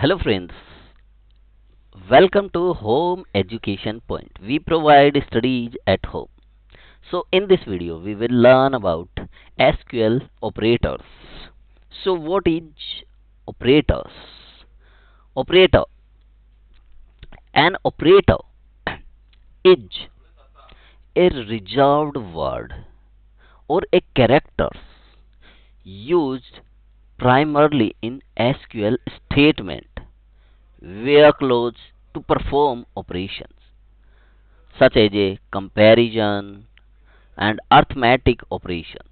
Hello friends, welcome to Home Education Point. We provide studies at home. So in this video we will learn about SQL operators. So what is operators? Operator. An operator is a reserved word or a character used primarily in SQL statement where clause to perform operations such as a comparison and arithmetic operations.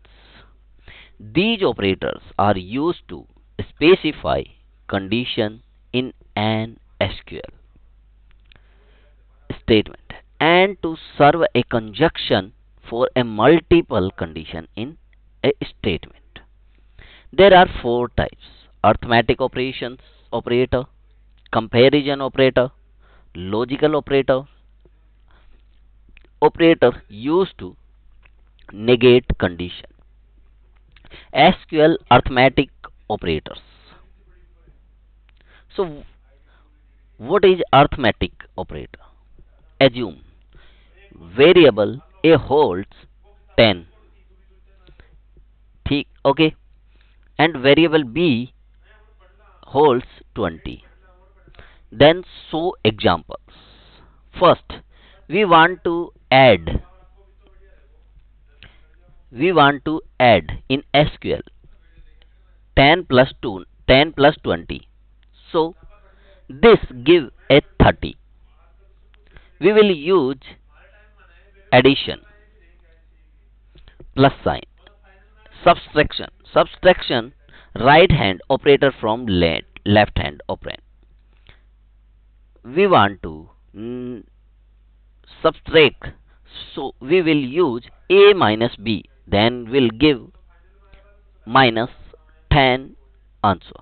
These operators are used to specify condition in an SQL statement and to serve a conjunction for a multiple condition in a statement. There are four types: arithmetic operations operator, comparison operator, logical operator used to negate condition. SQL arithmetic operators. So what is arithmetic operator? Assume variable A holds 10, okay, and variable B holds 20. Then show examples. First, we want to add we want to add in SQL 10 plus 2, 10 plus 20. So this give a 30. We will use addition, plus sign, subtraction, right hand operator from left hand operand. We want to subtract, so we will use a minus b, then we'll give minus 10 answer.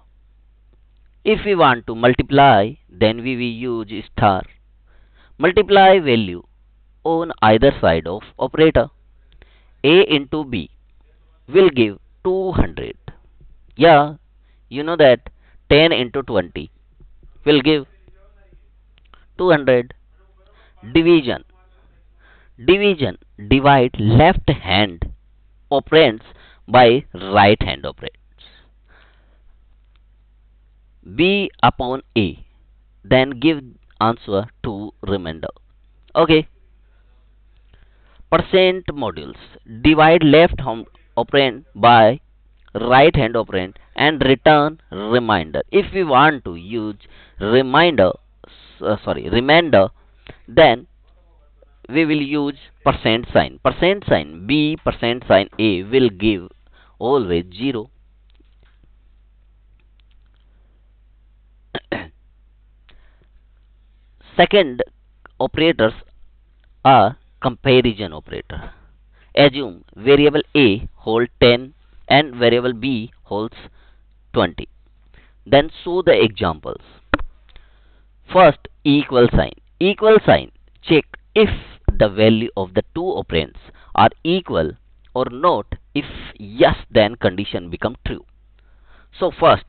If we want to multiply, then we will use star. Multiply value on either side of operator. A into b will give 200. Yeah, you know that 10 into 20 will give 200. Division. Divide left hand operands by right hand operands. B upon A. Then give answer to remainder. Okay. Percent modules. Divide left hand operand by right hand operand and return remainder. If we want to use remainder, then we will use percent sign. Percent sign B, percent sign A will give always 0. Second operators are comparison operator. Assume variable A holds 10 and variable B holds 20. Then show the examples. First, equal sign. Equal sign check if the value of the two operands are equal or not. If yes, then condition become true. So first,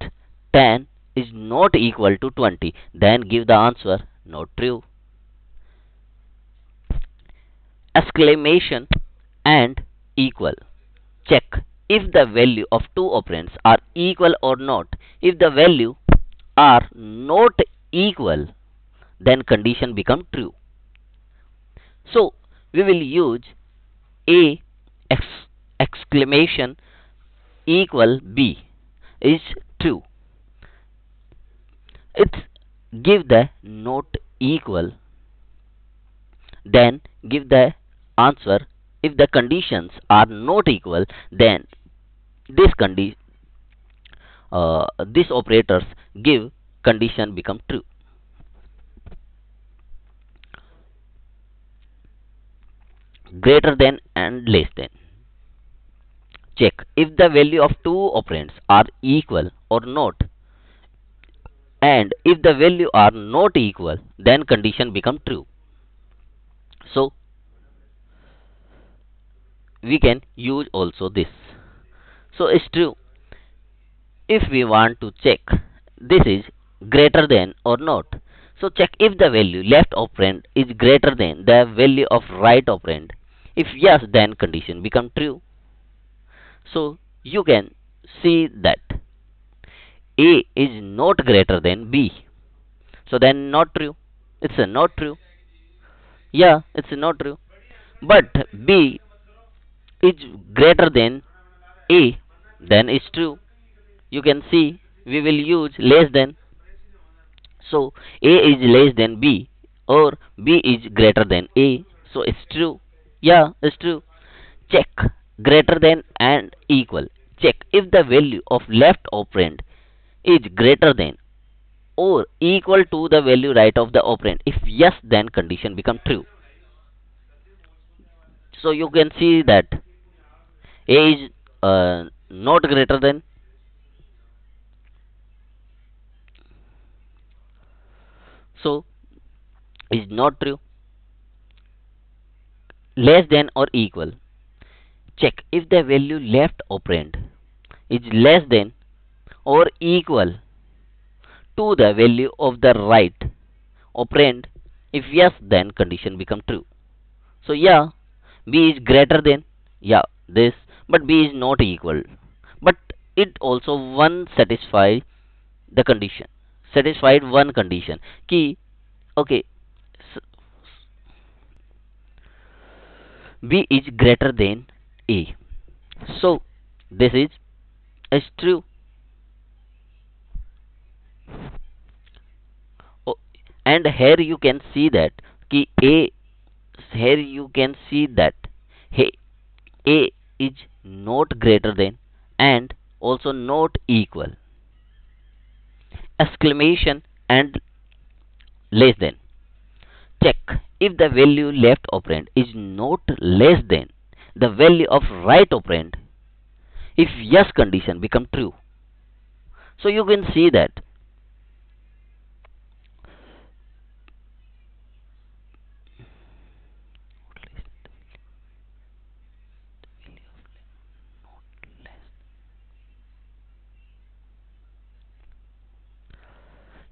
10 is not equal to 20, then give the answer not true. Exclamation and equal. Check if the value of two operands are equal or not. If the value are not equal, then condition become true. So we will use A exclamation equal B is true. It's give the not equal, then give the answer. If the conditions are not equal, then this operators give condition become true. Greater than and less than. Check if the value of two operands are equal or not, and if the value are not equal, then condition become true. So we can use also this. So it's true. If we want to check, this is greater than or not. So check if the value left operand is greater than the value of right operand. If yes, then condition become true. So you can see that A is not greater than B. So then not true. It's a not true. Yeah, it's not true. But B is greater than A, then it's true. You can see we will use less than. So A is less than B or B is greater than A. So it's true. Yeah, it's true. Check greater than and equal. Check if the value of left operand is greater than or equal to the value right of the operand. If yes, then condition become true. So you can see that A is not greater than, so is not true. Less than or equal. Check if the value left operand is less than or equal to the value of the right operand. If yes, then condition become true. So yeah, B is greater than, yeah, this, but B is not equal. But it also one satisfy the condition. Satisfied one condition. Key, okay, B is greater than A. So this is true. Oh, and here you can see that key A, here you can see that hey, A is not greater than and also not equal. Exclamation and less than. Check if the value left operand is not less than the value of right operand. If yes, condition become true. So you can see that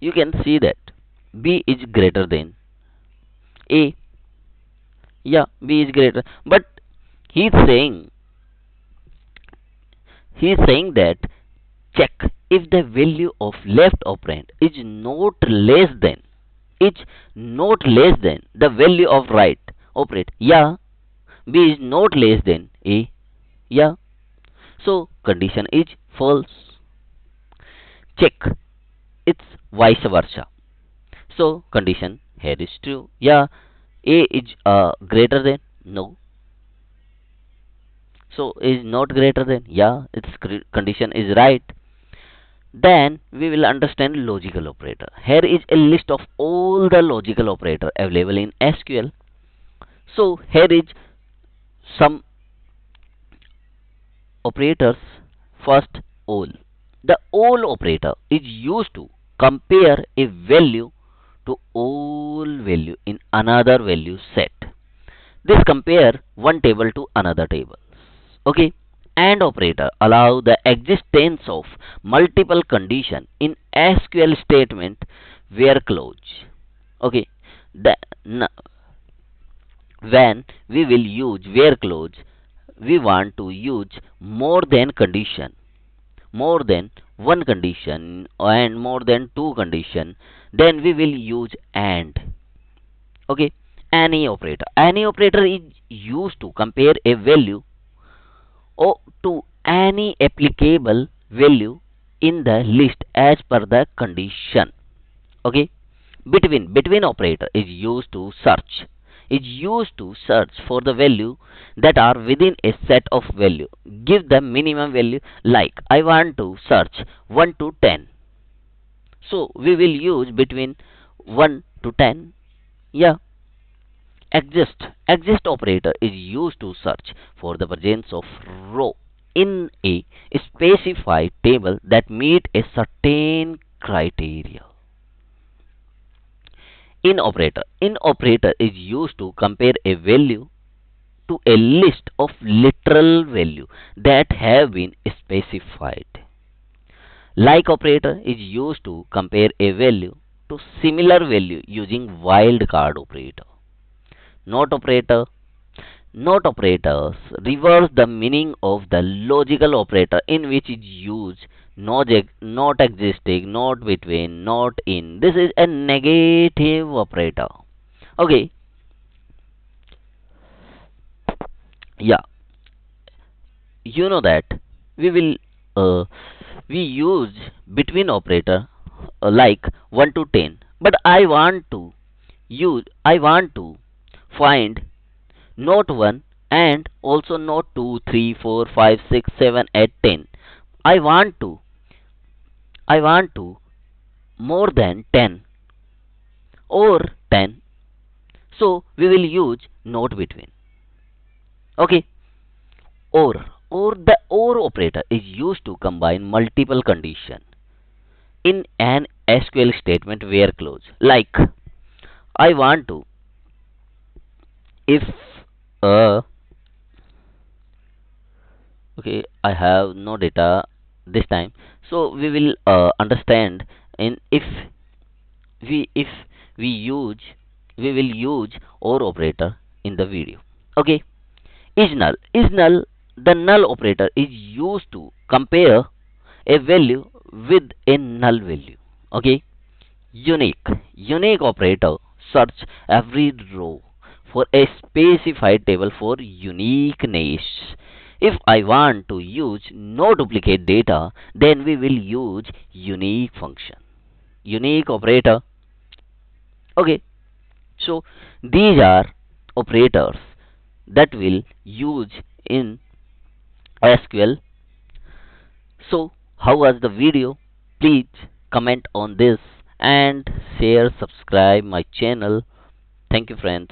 you can see that B is greater than A. Yeah, B is greater. But he's saying he's saying that check if the value of left operand is not less than, is not less than the value of right operand. Yeah, B is not less than A. Yeah, so condition is false. Check it's vice versa. So condition here is true. Yeah, A is greater than, no. So is not greater than, yeah, its condition is right. Then we will understand logical operator. Here is a list of all the logical operator available in SQL. So here is some operators. First, all. The all operator is used to compare a value to all value in another value set. This compare one table to another table. Okay. And operator allow the existence of multiple condition in SQL statement where clause. Okay. The, when we will use where clause, we want to use more than condition, more than one condition and more than two condition, then we will use and. Okay. Any operator is used to compare a value or to any applicable value in the list as per the condition. Okay. Between operator is used to search for the value that are within a set of value. Give the minimum value, like I want to search 1 to 10. So we will use between 1 to 10. Yeah. Exist operator is used to search for the presence of row in a specified table that meet a certain criteria. In operator is used to compare a value to a list of literal value that have been specified. Like operator is used to compare a value to similar value using wildcard operator. Not operator. Not operators reverse the meaning of the logical operator in which is used not existing, not between, not in. This is a negative operator. Okay, yeah, you know that we will we use between operator like 1 to 10, but I want to find not 1 and also not 2, 3, 4, 5, 6, 7, 8, 10. I want to I want to more than 10 or 10. So we will use not between. Okay. Or the or operator is used to combine multiple condition in an SQL statement where clause like I want to if uh okay, I have no data this time, so we will understand in if we use we will use or operator in the video. Okay, is null the null operator is used to compare a value with a null value. Okay, unique operator search every row for a specified table for uniqueness. If I want to use no duplicate data, then we will use unique function, unique operator. Okay, so these are operators that will use in SQL. So how was the video? Please comment on this and share, subscribe my channel. Thank you friends.